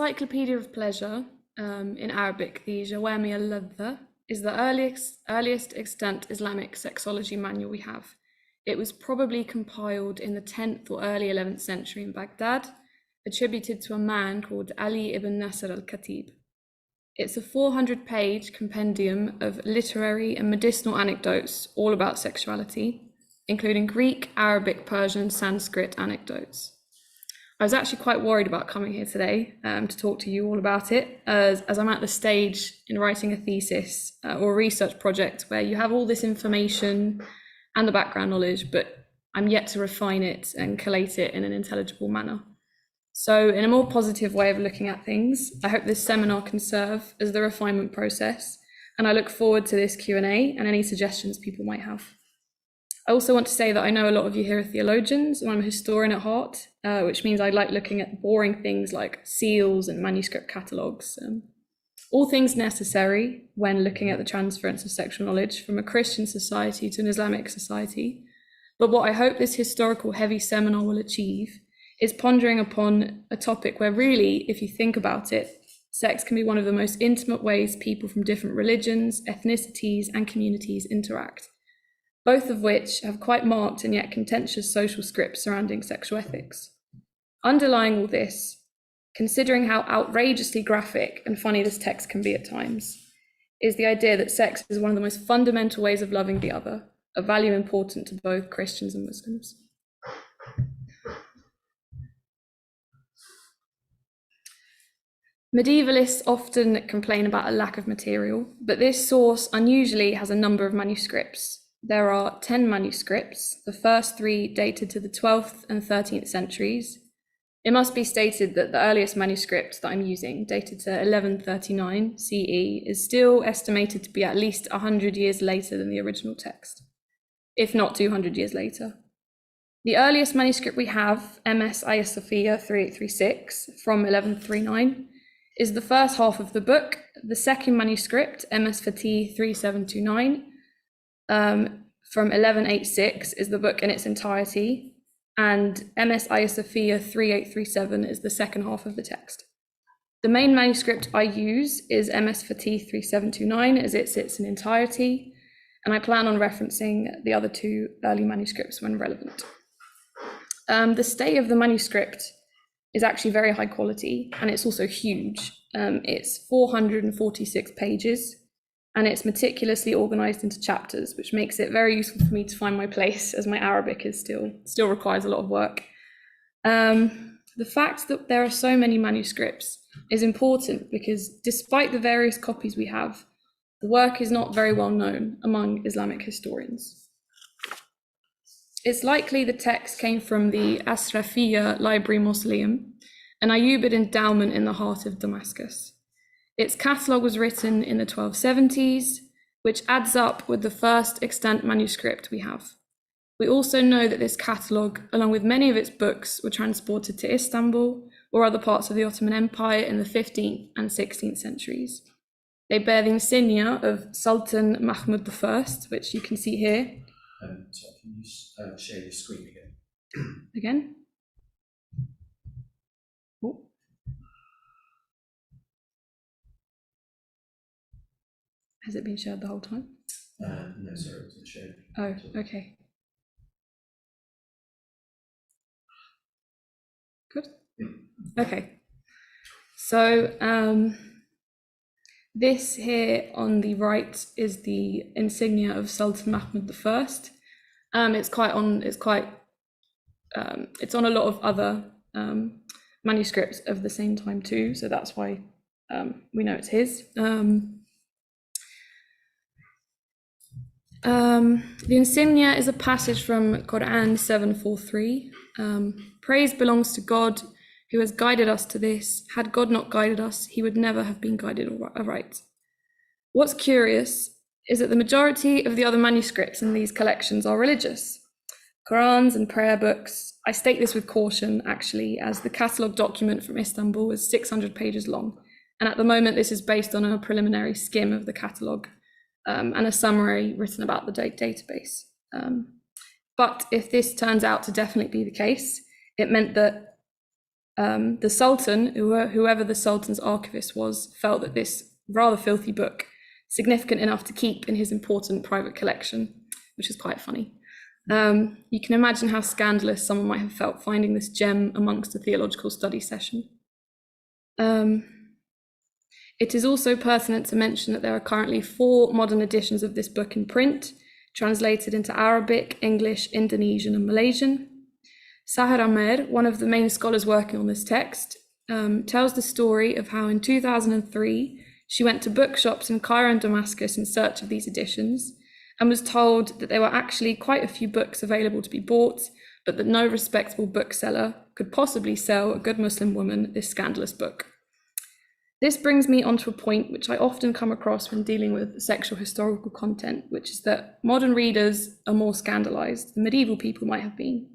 Encyclopaedia of Pleasure, in Arabic, the Jawami al-Ladha, is the earliest extant Islamic sexology manual we have. It was probably compiled in the 10th or early 11th century in Baghdad, attributed to a man called Ali ibn Nasr al-Khatib. It's a 400-page compendium of literary and medicinal anecdotes all about sexuality, including Greek, Arabic, Persian, Sanskrit anecdotes. I was actually quite worried about coming here today to talk to you all about it, as I'm at the stage in writing a thesis or a research project where you have all this information and the background knowledge, but I'm yet to refine it and collate it in an intelligible manner. So in a more positive way of looking at things, I hope this seminar can serve as the refinement process, and I look forward to this Q&A and any suggestions people might have. I also want to say that I know a lot of you here are theologians, and I'm a historian at heart, which means I like looking at boring things like seals and manuscript catalogues. All things necessary when looking at the transference of sexual knowledge from a Christian society to an Islamic society. But what I hope this historical heavy seminar will achieve is pondering upon a topic where really, if you think about it, sex can be one of the most intimate ways people from different religions, ethnicities, and communities interact, both of which have quite marked and yet contentious social scripts surrounding sexual ethics. Underlying all this, considering how outrageously graphic and funny this text can be at times, is the idea that sex is one of the most fundamental ways of loving the other, a value important to both Christians and Muslims. Medievalists often complain about a lack of material, but this source unusually has a number of manuscripts. There are 10 manuscripts, the first 3 dated to the 12th and 13th centuries. It must be stated that the earliest manuscript that I'm using, dated to 1139 CE, is still estimated to be at least 100 years later than the original text, if not 200 years later. The earliest manuscript we have, MS Hagia Sophia 3836 from 1139, is the first half of the book. The second manuscript, MS Fatih 3729, from 1186 is the book in its entirety, and MS Hagia Sophia 3837 is the second half of the text. The main manuscript I use is MS Fatih 3729 as it sits in entirety, and I plan on referencing the other 2 early manuscripts when relevant. The state of the manuscript is actually very high quality, and it's also huge. It's 446 pages, and it's meticulously organized into chapters, which makes it very useful for me to find my place, as my Arabic is still requires a lot of work. The fact that there are so many manuscripts is important because despite the various copies we have, the work is not very well known among Islamic historians. It's likely the text came from the Ashrafiyya Library Mausoleum, an Ayyubid endowment in the heart of Damascus. Its catalogue was written in the 1270s, which adds up with the first extant manuscript we have. We also know that this catalogue, along with many of its books, were transported to Istanbul or other parts of the Ottoman Empire in the 15th and 16th centuries. They bear the insignia of Sultan Mahmud I, which you can see here. So can you share your screen again? Again? Oh. Has it been shared the whole time? No, sorry, it wasn't shared. Oh, okay. Good. Okay. So this here on the right is the insignia of Sultan Mahmud I. It's on a lot of other manuscripts of the same time too, so that's why we know it's his. The insignia is a passage from Quran 743. Praise belongs to God who has guided us to this. Had God not guided us, he would never have been guided aright. What's curious is that the majority of the other manuscripts in these collections are religious. Qurans and prayer books. I state this with caution, actually, as the catalogue document from Istanbul is 600 pages long. And at the moment, this is based on a preliminary skim of the catalogue and a summary written about the database. But if this turns out to definitely be the case, it meant that The Sultan, whoever the Sultan's archivist was, felt that this rather filthy book, significant enough to keep in his important private collection, which is quite funny. You can imagine how scandalous someone might have felt finding this gem amongst a theological study session. It is also pertinent to mention that there are currently 4 modern editions of this book in print, translated into Arabic, English, Indonesian, and Malaysian. Sahar Amer, one of the main scholars working on this text, tells the story of how in 2003 she went to bookshops in Cairo and Damascus in search of these editions and was told that there were actually quite a few books available to be bought, but that no respectable bookseller could possibly sell a good Muslim woman this scandalous book. This brings me onto a point which I often come across when dealing with sexual historical content, which is that modern readers are more scandalized than medieval people might have been.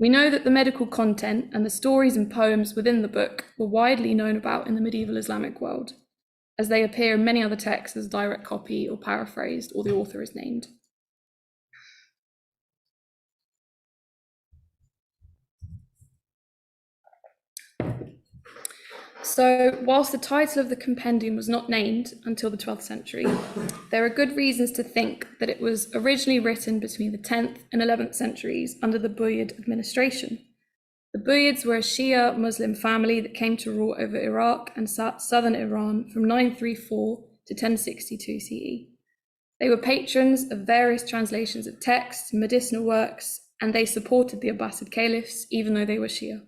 We know that the medical content and the stories and poems within the book were widely known about in the medieval Islamic world, as they appear in many other texts as direct copy or paraphrased, or the author is named. So, whilst the title of the compendium was not named until the 12th century, there are good reasons to think that it was originally written between the 10th and 11th centuries under the Buyid administration. The Buyids were a Shia Muslim family that came to rule over Iraq and southern Iran from 934 to 1062 CE. They were patrons of various translations of texts, medicinal works, and they supported the Abbasid caliphs, even though they were Shia.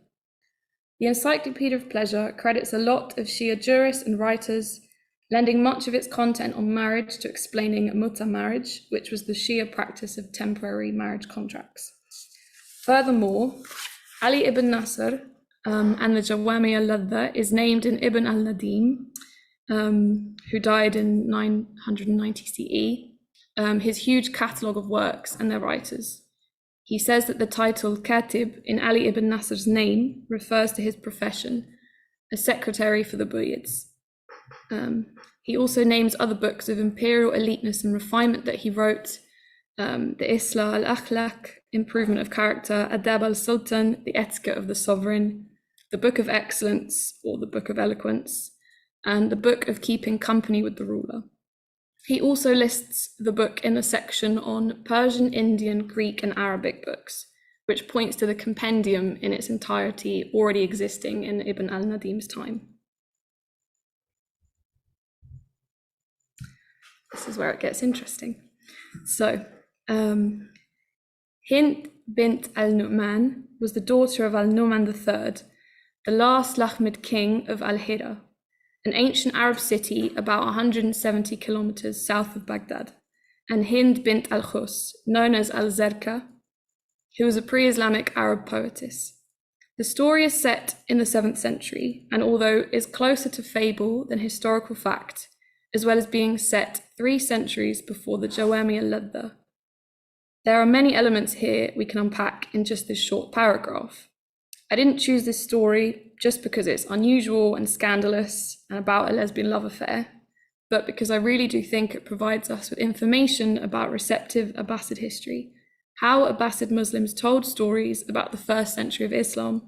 The Encyclopaedia of Pleasure credits a lot of Shia jurists and writers, lending much of its content on marriage to explaining muta marriage, which was the Shia practice of temporary marriage contracts. Furthermore, Ali ibn Nasr and the Jawami al-Ladha is named in Ibn al-Nadim, who died in 990 CE, his huge catalogue of works and their writers. He says that the title Katib in Ali ibn Nasr's name refers to his profession as secretary for the Buyids. He also names other books of imperial eliteness and refinement that he wrote, the Islah al-Akhlaq, Improvement of Character, Adab al-Sultan, the Etiquette of the Sovereign, the Book of Excellence, or the Book of Eloquence, and the Book of Keeping Company with the Ruler. He also lists the book in a section on Persian, Indian, Greek, and Arabic books, which points to the compendium in its entirety already existing in Ibn al-Nadim's time. This is where it gets interesting. So, Hind bint al-Nu'man was the daughter of al-Nu'man III, the last Lakhmid king of al-Hira, an ancient Arab city about 170 kilometers south of Baghdad, and Hind bint al-Khus, known as al-Zarqa, who was a pre-Islamic Arab poetess. The story is set in the 7th century, and although is closer to fable than historical fact, as well as being set 3 centuries before the Jawami al-Ladha, there are many elements here we can unpack in just this short paragraph. I didn't choose this story just because it's unusual and scandalous and about a lesbian love affair, but because I really do think it provides us with information about receptive Abbasid history, how Abbasid Muslims told stories about the 1st century of Islam,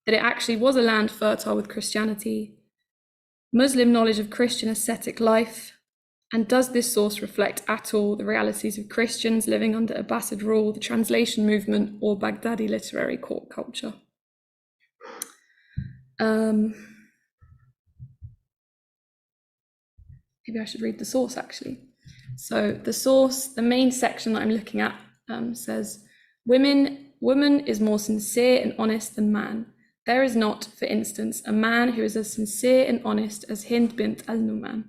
that it actually was a land fertile with Christianity, Muslim knowledge of Christian ascetic life, and does this source reflect at all the realities of Christians living under Abbasid rule, the translation movement, or Baghdadi literary court culture? Maybe I should read the source actually. So the source, the main section that I'm looking at says, woman is more sincere and honest than man. There is not, for instance, a man who is as sincere and honest as Hind bint al-Nu'man.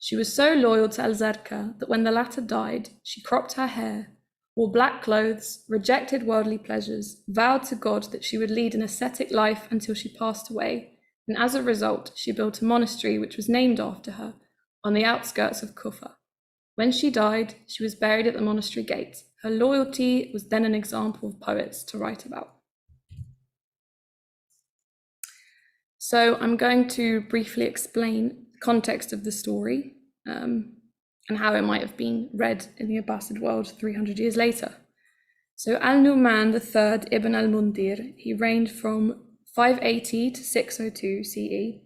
She was so loyal to al-Zarqa that when the latter died, she cropped her hair, wore black clothes, rejected worldly pleasures, vowed to God that she would lead an ascetic life until she passed away, and as a result, she built a monastery which was named after her on the outskirts of Kufa. When she died, she was buried at the monastery gate. Her loyalty was then an example of poets to write about. So I'm going to briefly explain the context of the story and how it might have been read in the Abbasid world 300 years later. So Al-Nu'man III Ibn al-Mundhir, he reigned from 580 to 602 CE,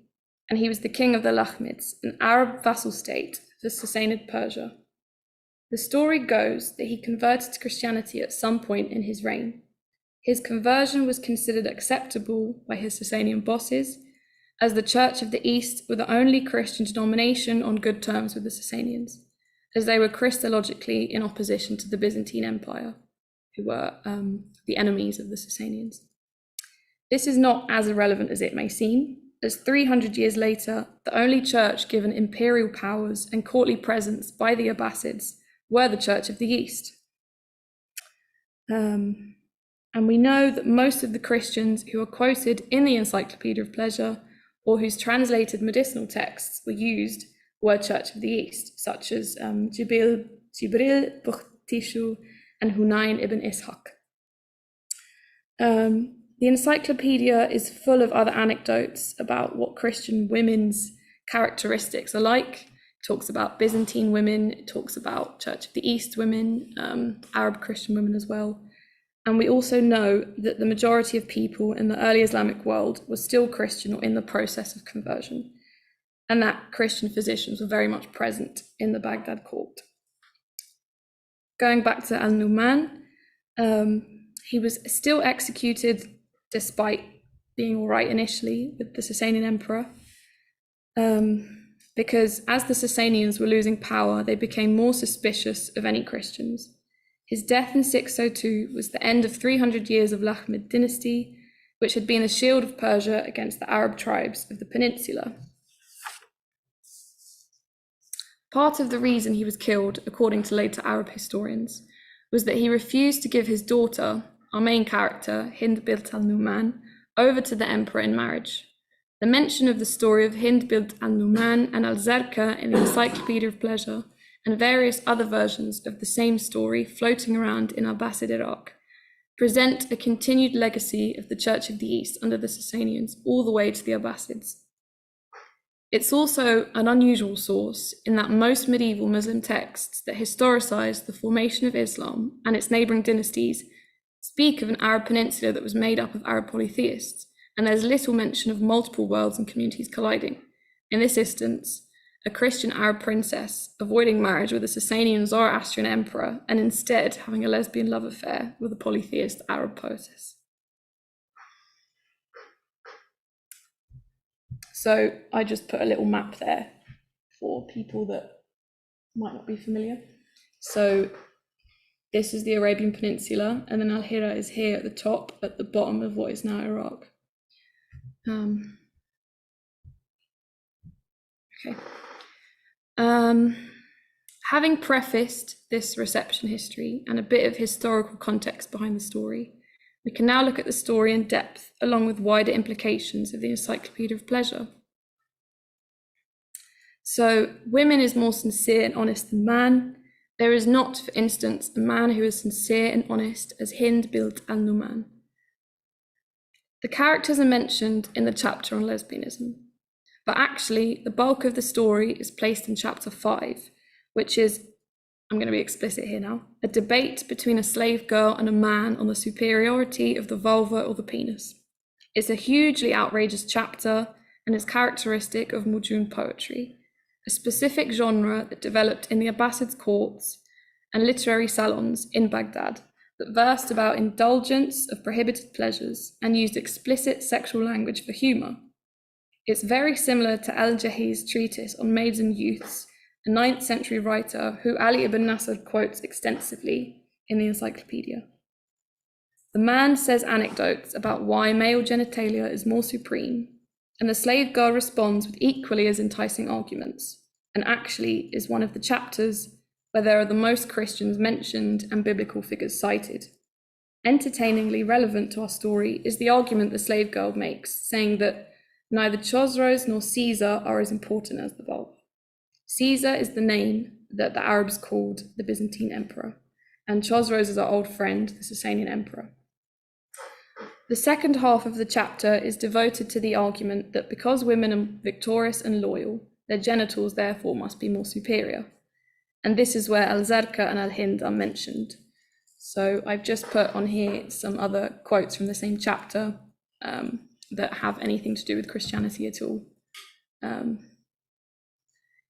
and he was the king of the Lakhmids, an Arab vassal state of the Sassanid Persia. The story goes that he converted to Christianity at some point in his reign. His conversion was considered acceptable by his Sassanian bosses, as the Church of the East were the only Christian denomination on good terms with the Sassanians, as they were Christologically in opposition to the Byzantine Empire, who were the enemies of the Sassanians. This is not as irrelevant as it may seem, as 300 years later, the only church given imperial powers and courtly presence by the Abbasids were the Church of the East. And we know that most of the Christians who are quoted in the Encyclopaedia of Pleasure, or whose translated medicinal texts were used, were Church of the East, such as Jibril Bukhtishu and Hunayn ibn Ishaq. The encyclopedia is full of other anecdotes about what Christian women's characteristics are like. It talks about Byzantine women, it talks about Church of the East women, Arab Christian women as well. And we also know that the majority of people in the early Islamic world were still Christian or in the process of conversion, and that Christian physicians were very much present in the Baghdad court. Going back to al-Nu'man, he was still executed despite being all right initially with the Sasanian emperor, because as the Sassanians were losing power, they became more suspicious of any Christians. His death in 602 was the end of 300 years of Lakhmid dynasty, which had been a shield of Persia against the Arab tribes of the peninsula. Part of the reason he was killed, according to later Arab historians, was that he refused to give his daughter, our main character, Hind bint al-Nu'man, over to the emperor in marriage. The mention of the story of Hind bint al-Nu'man and al-Zarqa in the Encyclopaedia of Pleasure and various other versions of the same story floating around in Abbasid Iraq present a continued legacy of the Church of the East under the Sassanians all the way to the Abbasids. It's also an unusual source in that most medieval Muslim texts that historicize the formation of Islam and its neighboring dynasties speak of an Arab peninsula that was made up of Arab polytheists, and there's little mention of multiple worlds and communities colliding. In this instance, a Christian Arab princess avoiding marriage with a Sassanian Zoroastrian emperor and instead having a lesbian love affair with a polytheist Arab poetess. So I just put a little map there for people that might not be familiar. So this is the Arabian Peninsula, and then Al-Hira is here at the top, at the bottom of what is now Iraq. Okay. Having prefaced this reception history and a bit of historical context behind the story, we can now look at the story in depth, along with wider implications of the Encyclopaedia of Pleasure. So, women is more sincere and honest than man. There is not, for instance, a man who is sincere and honest as Hind bint al-Nu'man. The characters are mentioned in the chapter on lesbianism, but actually the bulk of the story is placed in chapter 5, which is, I'm going to be explicit here now, a debate between a slave girl and a man on the superiority of the vulva or the penis. It's a hugely outrageous chapter and is characteristic of Mujun poetry, a specific genre that developed in the Abbasid courts and literary salons in Baghdad that versed about indulgence of prohibited pleasures and used explicit sexual language for humour. It's very similar to Al-Jahi's treatise on maids and youths, a 9th century writer who Ali ibn Nasr quotes extensively in the encyclopedia. The man says anecdotes about why male genitalia is more supreme, and the slave girl responds with equally as enticing arguments, and actually is one of the chapters where there are the most Christians mentioned and biblical figures cited. Entertainingly relevant to our story is the argument the slave girl makes, saying that neither Chosroes nor Caesar are as important as the vulva. Caesar is the name that the Arabs called the Byzantine emperor, and Chosroes is our old friend, the Sasanian emperor. The second half of the chapter is devoted to the argument that because women are victorious and loyal, their genitals therefore must be more superior. And this is where Al-Zarqa and Al-Hind are mentioned. So I've just put on here some other quotes from the same chapter that have anything to do with Christianity at all.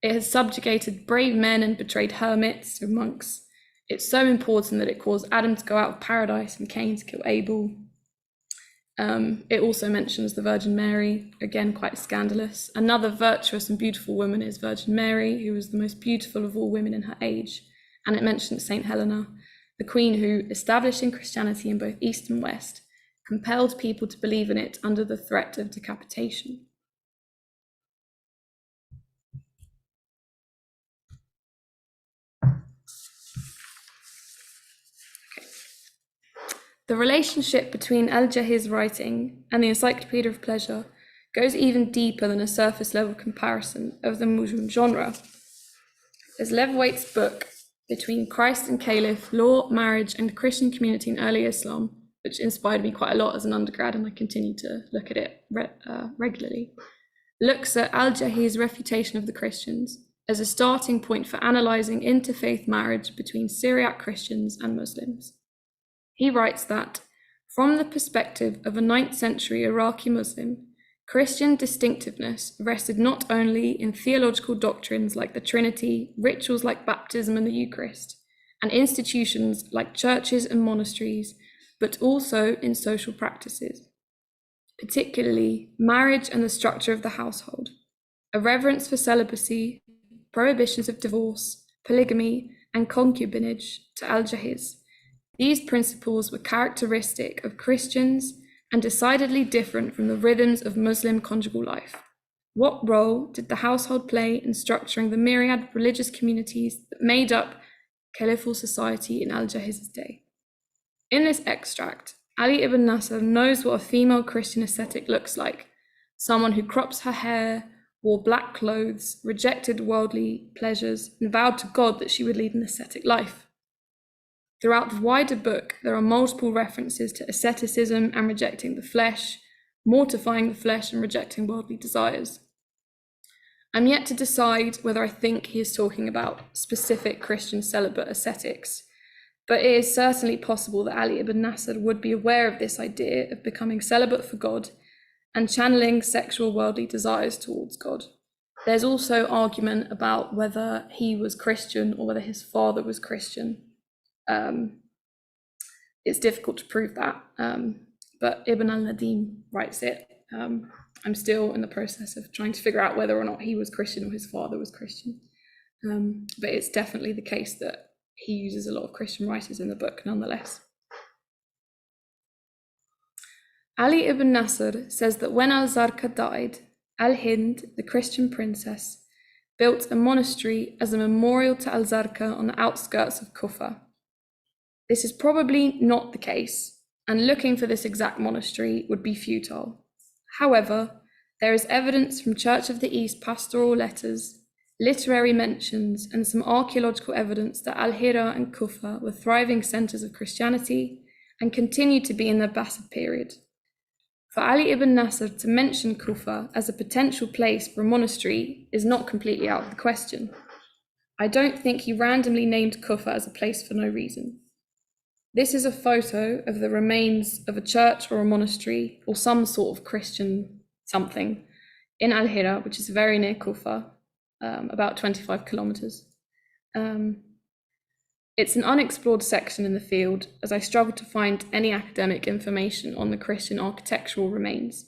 It has subjugated brave men and betrayed hermits, so monks. It's so important that it caused Adam to go out of paradise and Cain to kill Abel. It also mentions the Virgin Mary, again quite scandalous. Another virtuous and beautiful woman is Virgin Mary, who was the most beautiful of all women in her age. And it mentions Saint Helena, the queen who, establishing Christianity in both East and West, compelled people to believe in it under the threat of decapitation. The relationship between Al-Jahiz's writing and the Encyclopaedia of Pleasure goes even deeper than a surface-level comparison of the Mujun genre. As Lev Waite's book, Between Christ and Caliph, Law, Marriage and Christian Community in Early Islam, which inspired me quite a lot as an undergrad, and I continue to look at it regularly, looks at Al-Jahiz's refutation of the Christians as a starting point for analysing interfaith marriage between Syriac Christians and Muslims. He writes that, from the perspective of a 9th century Iraqi Muslim, Christian distinctiveness rested not only in theological doctrines like the Trinity, rituals like baptism and the Eucharist, and institutions like churches and monasteries, but also in social practices, particularly marriage and the structure of the household, a reverence for celibacy, prohibitions of divorce, polygamy, and concubinage to Al-Jahiz. These principles were characteristic of Christians and decidedly different from the rhythms of Muslim conjugal life. What role did the household play in structuring the myriad religious communities that made up caliphal society in Al-Jahiz's day? In this extract, Ali ibn Nasr knows what a female Christian ascetic looks like, someone who crops her hair, wore black clothes, rejected worldly pleasures, and vowed to God that she would lead an ascetic life. Throughout the wider book, there are multiple references to asceticism and rejecting the flesh, mortifying the flesh and rejecting worldly desires. I'm yet to decide whether I think he is talking about specific Christian celibate ascetics, but it is certainly possible that Ali ibn Nasr would be aware of this idea of becoming celibate for God and channeling sexual worldly desires towards God. There's also argument about whether he was Christian or whether his father was Christian. It's difficult to prove that, but Ibn al-Nadim writes it. I'm still in the process of trying to figure out whether or not he was Christian or his father was Christian. But it's definitely the case that he uses a lot of Christian writers in the book nonetheless. Ali ibn Nasr says that when al-Zarqa died, al-Hind, the Christian princess, built a monastery as a memorial to al-Zarqa on the outskirts of Kufa. This is probably not the case, and looking for this exact monastery would be futile. However, there is evidence from Church of the East pastoral letters, literary mentions, and some archaeological evidence that Al-Hira and Kufa were thriving centres of Christianity and continued to be in the Abbasid period. For Ali ibn Nasr to mention Kufa as a potential place for a monastery is not completely out of the question. I don't think he randomly named Kufa as a place for no reason. This is a photo of the remains of a church or a monastery or some sort of Christian something in Al-Hira, which is very near Kufa, about 25 kilometers. It's an unexplored section in the field, as I struggled to find any academic information on the Christian architectural remains.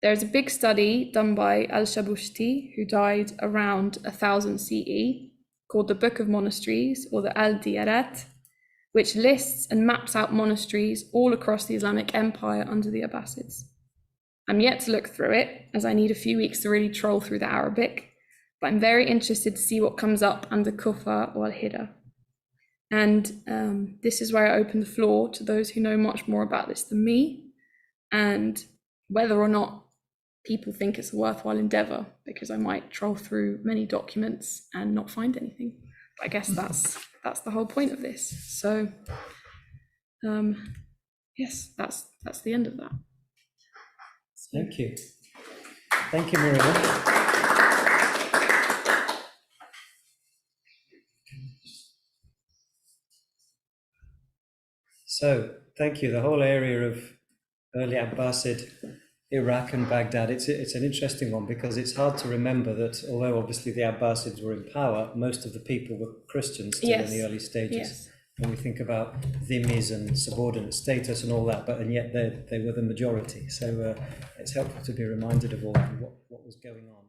There is a big study done by Al-Shabushti, who died around 1000 CE, called the Book of Monasteries, or the Al-Diyarat, which lists and maps out monasteries all across the Islamic Empire under the Abbasids. I'm yet to look through it, as I need a few weeks to really troll through the Arabic, but I'm very interested to see what comes up under Kufa or Al-Hira. And this is where I open the floor to those who know much more about this than me, and whether or not people think it's a worthwhile endeavour, because I might troll through many documents and not find anything. But I guess that's the whole point of this. So, yes, that's the end of that. Thank you. Thank you, Miriam. So, thank you. The whole area of early Abbasid Iraq and Baghdad, it's an interesting one because it's hard to remember that although obviously the Abbasids were in power, most of the people were Christians still in the early stages. Yes. When we think about dhimmis and subordinate status and all that, and yet they were the majority. So it's helpful to be reminded of all that and what was going on.